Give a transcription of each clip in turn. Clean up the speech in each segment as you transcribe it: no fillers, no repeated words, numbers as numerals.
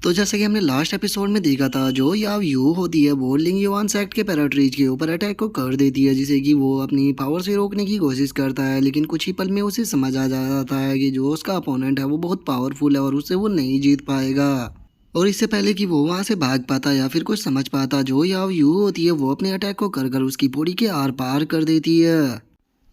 तो जैसे कि हमने लास्ट एपिसोड में देखा था, जो याव यू होती है वो लिंग युवान सेक्ट के पैराट्रीज के ऊपर अटैक को कर देती है, जिसे कि वो अपनी पावर से रोकने की कोशिश करता है। लेकिन कुछ ही पल में उसे समझ आ जाता है कि जो उसका अपोनेंट है वो बहुत पावरफुल है और उससे वो नहीं जीत पाएगा। और इससे पहले कि वो वहां से भाग पाता या फिर कुछ समझ पाता, जो याव यू होती है वो अपने अटैक को कर उसकी बॉडी के आर पार कर देती है,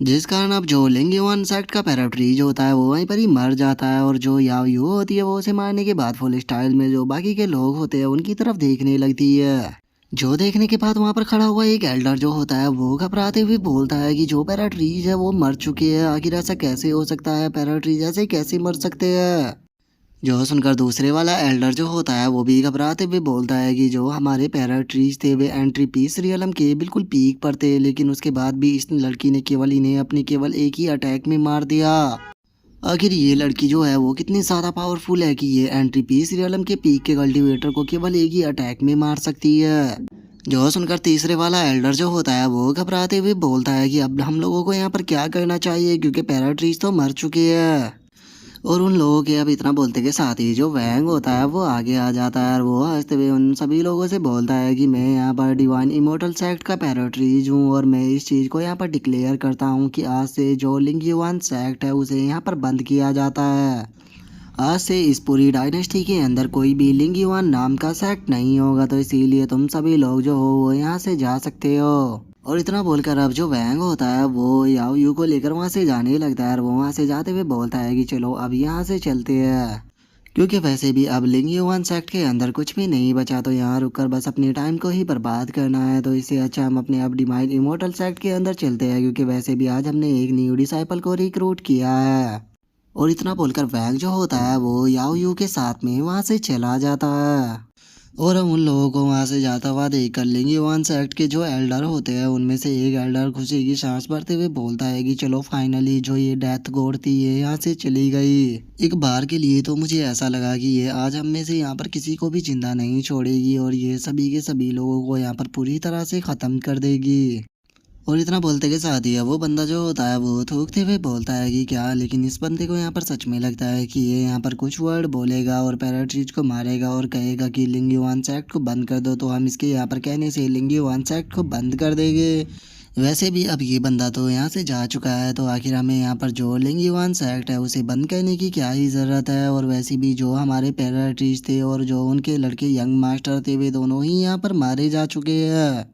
जिस कारण अब जो लिंग सेक्ट का पैराट्रीज होता है वो वहीं पर ही मर जाता है। और जो याव यू होती है वो उसे मारने के बाद फुल स्टाइल में जो बाकी के लोग होते हैं उनकी तरफ देखने लगती है। जो देखने के बाद वहां पर खड़ा हुआ एक एल्डर जो होता है वो घबराते हुए बोलता है कि जो पैराट्रीज है वो मर चुके हैं, आखिर ऐसा कैसे हो सकता है, पैराट्रीज ऐसे कैसे मर सकते हैं। जो सुनकर दूसरे वाला एल्डर जो होता है वो भी घबराते हुए बोलता है कि जो हमारे पैराट्रीज थे वे एंट्री पीस रियलम के बिल्कुल पीक पर थे, लेकिन उसके बाद भी इस लड़की ने केवल इन्हें अपने केवल एक ही अटैक में मार दिया। आखिर ये लड़की जो है वो कितनी ज़्यादा पावरफुल है कि ये एंट्री पीस रियलम के पीक के कल्टीवेटर को केवल एक ही अटैक में मार सकती है। जो सुनकर तीसरे वाला एल्डर जो होता है वो घबराते हुए बोलता है कि अब हम लोगों को यहाँ पर क्या करना चाहिए, क्योंकि पैराट्रीज तो मर चुके हैं। और उन लोगों के अब इतना बोलते के साथ ही जो वैंग होता है वो आगे आ जाता है और वो हंसते हुए उन सभी लोगों से बोलता है कि मैं यहाँ पर डिवाइन इमोर्टल सेक्ट का पैराट्रीज हूँ और मैं इस चीज़ को यहाँ पर डिक्लेयर करता हूँ कि आज से जो लिंग युवान सेक्ट है उसे यहाँ पर बंद किया जाता है। आज से इस पूरी डायनेस्टी के अंदर कोई भी लिंग युवान नाम का सेक्ट नहीं होगा, तो इसीलिए तुम सभी लोग जो हो वो यहाँ से जा सकते हो। और इतना बोलकर अब जो वैंग होता है वो याओ यू को लेकर वहां से जाने लगता है और वो वहां से जाते हुए बोलता है कि चलो अब यहाँ से चलते हैं, क्योंकि वैसे भी अब लिंग युवान सेक्ट के अंदर कुछ भी नहीं बचा, तो यहाँ रुककर बस अपने टाइम को ही बर्बाद करना है। तो इससे अच्छा हम अपने अब डिवाइन इमोर्टल सेक्ट के अंदर चलते हैं, क्योंकि वैसे भी आज हमने एक न्यू डिसाइपल को रिक्रूट किया है। और इतना बोलकर वैंग जो होता है वो याओ यू के साथ में वहां से चला जाता है। और हम उन लोगों को वहां से जाता हुआ देख कर लेंगे। वन सेक्ट के जो एल्डर होते हैं उनमें से एक एल्डर खुशी की सांस भरते हुए बोलता है कि चलो फाइनली जो ये डेथ गॉड थी ये यहाँ से चली गई। एक बार के लिए तो मुझे ऐसा लगा कि ये आज हम में से यहाँ पर किसी को भी जिंदा नहीं छोड़ेगी और ये सभी के सभी लोगों को यहाँ पर पूरी तरह से खत्म कर देगी। और इतना बोलते के साथ ही वो बंदा जो होता है वो थूकते हुए बोलता है कि क्या, लेकिन इस बंदे को यहाँ पर सच में लगता है कि ये यहाँ पर कुछ वर्ड बोलेगा और पैराट्रीज को मारेगा और कहेगा कि लिंग युवान सेक्ट को बंद कर दो, तो हम इसके यहाँ पर कहने से लिंग युवान सेक्ट को बंद कर देंगे। वैसे भी अब ये बंदा तो यहाँ से जा चुका है, तो आखिर हमें यहाँ पर जो लिंग युवान सेक्ट है उसे बंद करने की क्या ही ज़रूरत है। और वैसे भी जो हमारे पैराट्रीज थे और जो उनके लड़के यंग मास्टर थे वे दोनों ही यहाँ पर मारे जा चुके हैं।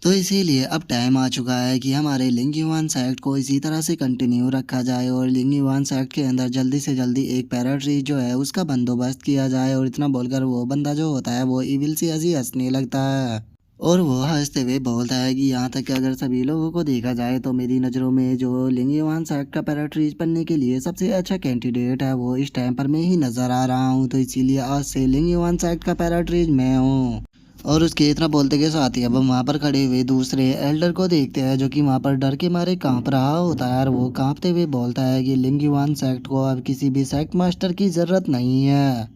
तो इसीलिए अब टाइम आ चुका है कि हमारे लिंग युवान सेक्ट को इसी तरह से कंटिन्यू रखा जाए और लिंग युवान सेक्ट के अंदर जल्दी से जल्दी एक पैराट्रीज जो है उसका बंदोबस्त किया जाए। और इतना बोलकर वो बंदा जो होता है वो इविल सी ऐसी हंसने लगता है और वो हंसते हुए बोलता है कि यहाँ तक कि अगर सभी लोगों को देखा जाए तो मेरी नज़रों में जो लिंग युवान सेक्ट का पैराट्रीज बनने के लिए सबसे अच्छा कैंडिडेट है वो इस टाइम पर मैं ही नज़र आ रहा हूँ। तो इसीलिए आज से लिंग युवान सेक्ट का पैराट्रीज मैं हूँ। और उसके इतना बोलते के साथ ही अब हम वहाँ पर खड़े हुए दूसरे एल्डर को देखते हैं, जो कि वहाँ पर डर के मारे कांप रहा होता है और वो कांपते हुए बोलता है कि लिंग युवान सेक्ट को अब किसी भी सेक्ट मास्टर की ज़रूरत नहीं है।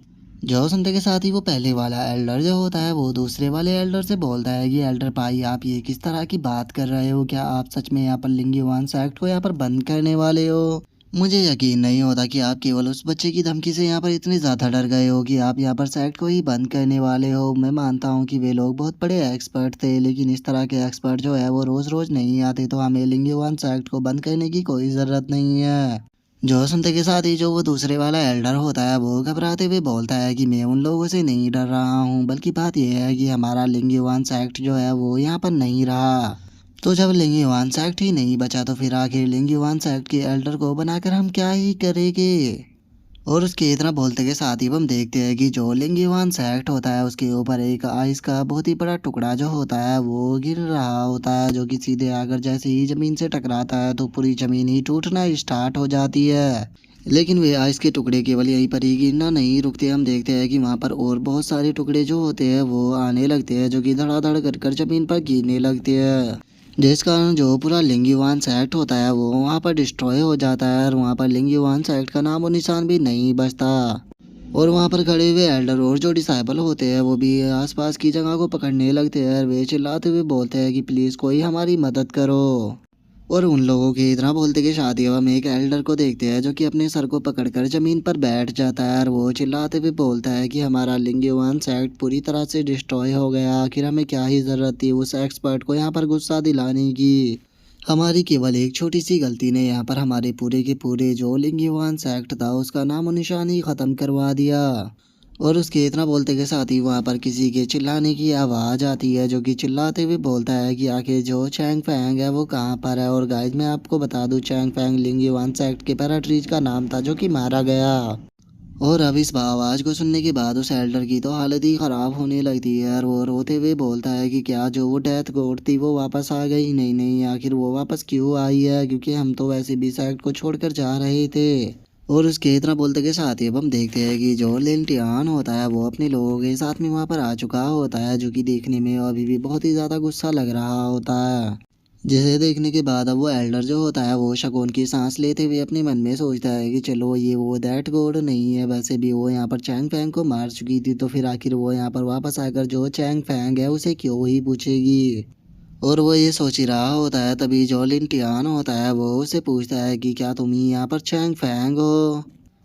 जो सुनते के साथ ही वो पहले वाला एल्डर जो होता है वो दूसरे वाले एल्डर से बोलता है कि एल्डर भाई आप ये किस तरह की बात कर रहे हो, क्या आप सच में यहाँ पर लिंग युवान सेक्ट को यहाँ पर बंद करने वाले हो। मुझे यकीन नहीं होता कि आप केवल उस बच्चे की धमकी से यहाँ पर इतने ज़्यादा डर गए हो कि आप यहाँ पर सेक्ट को ही बंद करने वाले हो। मैं मानता हूँ कि वे लोग बहुत बड़े एक्सपर्ट थे, लेकिन इस तरह के एक्सपर्ट जो है वो रोज़ रोज़ नहीं आते, तो हमें लिंग युवान सेक्ट को बंद करने की कोई ज़रूरत नहीं है। जो सुनते के साथ ही जो वो दूसरे वाला एल्डर होता है वो घबराते हुए बोलता है कि मैं उन लोगों से नहीं डर रहा हूँ, बल्कि बात यह है कि हमारा लिंग युवान सेक्ट जो है वो यहाँ पर नहीं रहा। तो जब लिंग युवान सेक्ट ही नहीं बचा तो फिर आखिर लिंग युवान सेक्ट के एल्डर को बनाकर हम क्या ही करेंगे। और उसके इतना बोलते के साथ ही हम देखते हैं कि जो लिंग युवान सेक्ट होता है उसके ऊपर एक आइस का बहुत ही बड़ा टुकड़ा जो होता है वो गिर रहा होता है, जो कि सीधे आकर जैसे ही ज़मीन से टकराता है तो पूरी ज़मीन ही टूटना स्टार्ट हो जाती है। लेकिन वे आइस के टुकड़े केवल यहीं पर ही गिरना नहीं रुकते, हम देखते हैं कि वहाँ पर और बहुत सारे टुकड़े जो होते हैं वो आने लगते हैं, जो कि धड़ाधड़ कर ज़मीन पर गिरने लगते हैं, जिस कारण जो पूरा लिंग युवान सेक्ट होता है वो वहाँ पर डिस्ट्रॉय हो जाता है और वहाँ पर लिंग युवान सेक्ट का नामो निशान भी नहीं बचता। और वहाँ पर खड़े हुए एल्डर और जो डिसाइबल होते हैं वो भी आसपास की जगह को पकड़ने लगते हैं और वे चिल्लाते हुए बोलते हैं कि प्लीज़ कोई हमारी मदद करो। और उन लोगों के इतना बोलते कि शादी हम एक एल्डर को देखते हैं जो कि अपने सर को पकड़कर जमीन पर बैठ जाता है और वो चिल्लाते हुए बोलता है कि हमारा लिंगयुआन सेक्ट पूरी तरह से डिस्ट्रॉय हो गया, आखिर हमें क्या ही जरूरत थी उस एक्सपर्ट को यहाँ पर गुस्सा दिलाने की। हमारी केवल एक छोटी सी गलती ने यहाँ पर हमारे पूरे के पूरे जो लिंगयुआन सेक्ट था उसका नामो निशान ही ख़त्म करवा दिया। और उसके इतना बोलते के साथ ही वहाँ पर किसी के चिल्लाने की आवाज़ आती है जो कि चिल्लाते हुए बोलता है कि आखिर जो चैंग फैंग है वो कहाँ पर है। और गाइज मैं आपको बता दूँ चैंग फैंग लिंगयुआन सेक्ट के पैराट्रीज का नाम था जो कि मारा गया। और अब इस आवाज़ को सुनने के बाद उस एल्डर की तो हालत ही ख़राब होने लगती है और वो रोते हुए बोलता है कि क्या जो वो डेथ गोड थी वो वापस आ गई? नहीं नहीं, आखिर वो वापस क्यों आई है, क्योंकि हम तो वैसे भी साइड को छोड़कर जा रहे थे। और उसके इतना बोलते के साथ ही अब हम देखते हैं कि जो लिंटियान होता है वो अपने लोगों के साथ में वहाँ पर आ चुका होता है जो कि देखने में अभी भी बहुत ही ज़्यादा गुस्सा लग रहा होता है। जिसे देखने के बाद अब वो एल्डर जो होता है वो शगुन की सांस लेते हुए अपने मन में सोचता है कि चलो ये वो दैट गॉड नहीं है, वैसे भी वो यहाँ पर चैंग फैंग को मार चुकी थी तो फिर आखिर वो यहाँ पर वापस आकर जो चैंग फैंग है उसे क्यों ही पूछेगी। और वो ये सोच ही रहा होता है तभी जो लिंटियान होता है वो उसे पूछता है कि क्या तुम ही यहाँ पर चैंग फैंग हो?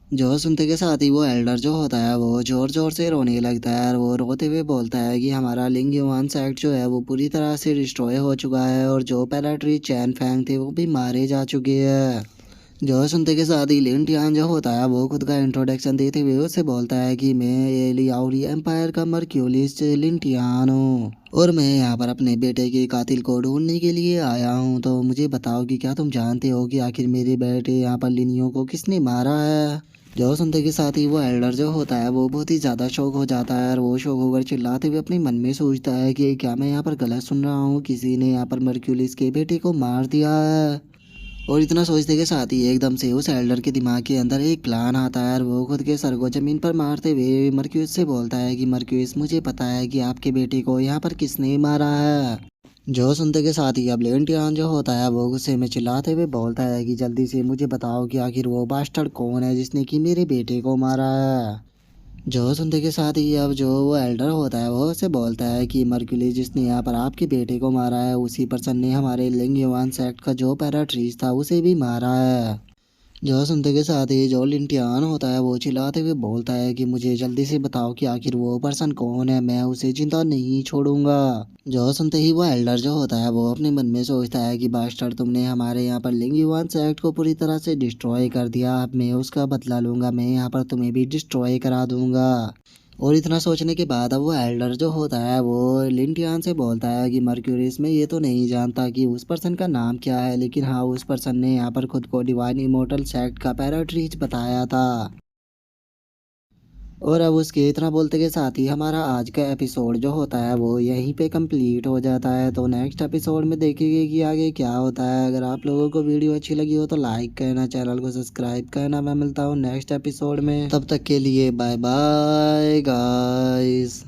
जो सुनते के साथ ही वो एल्डर जो होता है वो ज़ोर ज़ोर से रोने लगता है और वो रोते हुए बोलता है कि हमारा लिंगयुआन सेक्ट जो है वो पूरी तरह से डिस्ट्रॉय हो चुका है और जो पैराट्री चैन फैंग थे वो भी मारे जा चुके हैं। जो सुनते के साथ ही लिन टियान जो होता है वो खुद का इंट्रोडक्शन देते हुए उससे बोलता है कि मैं एलियाउरी एम्पायर का मर्क्यूलिस लिन टियान हूँ और मैं यहाँ पर अपने बेटे के कातिल को ढूंढने के लिए आया हूँ। तो मुझे बताओ कि क्या तुम जानते हो कि आखिर मेरे बेटे यहाँ पर लिनियो को किसने मारा है? जो सुनते के साथ ही वो एल्डर जो होता है वो बहुत ही ज़्यादा शौक हो जाता है और वो शौक होकर चिल्लाते हुए अपने मन में सोचता है कि क्या मैं यहाँ पर गलत सुन रहा हूँ, किसी ने यहाँ पर मर्क्यूलिस के बेटे को मार दिया है। और इतना सोचते के साथ ही एकदम से उस एल्डर के दिमाग के अंदर एक प्लान आता है और वो खुद के सर को जमीन पर मारते हुए मर्क्यूस से बोलता है कि मर्क्यूस मुझे पता है कि आपके बेटे को यहाँ पर किसने मारा है। जो सुनते के साथ ही अब लेंटियान जो होता है वो गुस्से में चिल्लाते हुए बोलता है कि जल्दी से मुझे बताओ कि आखिर वो बास्टर्ड कौन है जिसने कि मेरे बेटे को मारा है। जो सुनते के साथ ही अब जो वो एल्डर होता है वो उसे बोलता है कि मर्क्यूली जिसने यहाँ पर आपके बेटे को मारा है उसी पर्सन ने हमारे लिंगयुआन सेक्ट का जो पैराट्रीज था उसे भी मारा है। जो सुनते के साथ ही जो लिंटियान होता है वो चिल्लाते हुए बोलता है कि मुझे जल्दी से बताओ कि आखिर वो पर्सन कौन है, मैं उसे जिंदा नहीं छोड़ूंगा। जो सुनते ही वो एल्डर जो होता है वो अपने मन में सोचता है कि बास्टर तुमने हमारे यहाँ पर लिंगयुआन सेक्ट को पूरी तरह से डिस्ट्रॉय कर दिया, अब मैं उसका बदला लूंगा, मैं यहाँ पर तुम्हें भी डिस्ट्रॉय करा दूंगा। और इतना सोचने के बाद अब वो एल्डर जो होता है वो लिंटियान से बोलता है कि मर्क्यूरिस में ये तो नहीं जानता कि उस पर्सन का नाम क्या है, लेकिन हाँ उस पर्सन ने यहाँ पर खुद को डिवाइन इमोर्टल सेक्ट का पैराट्रीज बताया था। और अब उसके इतना बोलते के साथ ही हमारा आज का एपिसोड जो होता है वो यहीं पे कंप्लीट हो जाता है। तो नेक्स्ट एपिसोड में देखेंगे कि आगे क्या होता है। अगर आप लोगों को वीडियो अच्छी लगी हो तो लाइक करना, चैनल को सब्सक्राइब करना। मैं मिलता हूँ नेक्स्ट एपिसोड में, तब तक के लिए बाय बाय गाइस।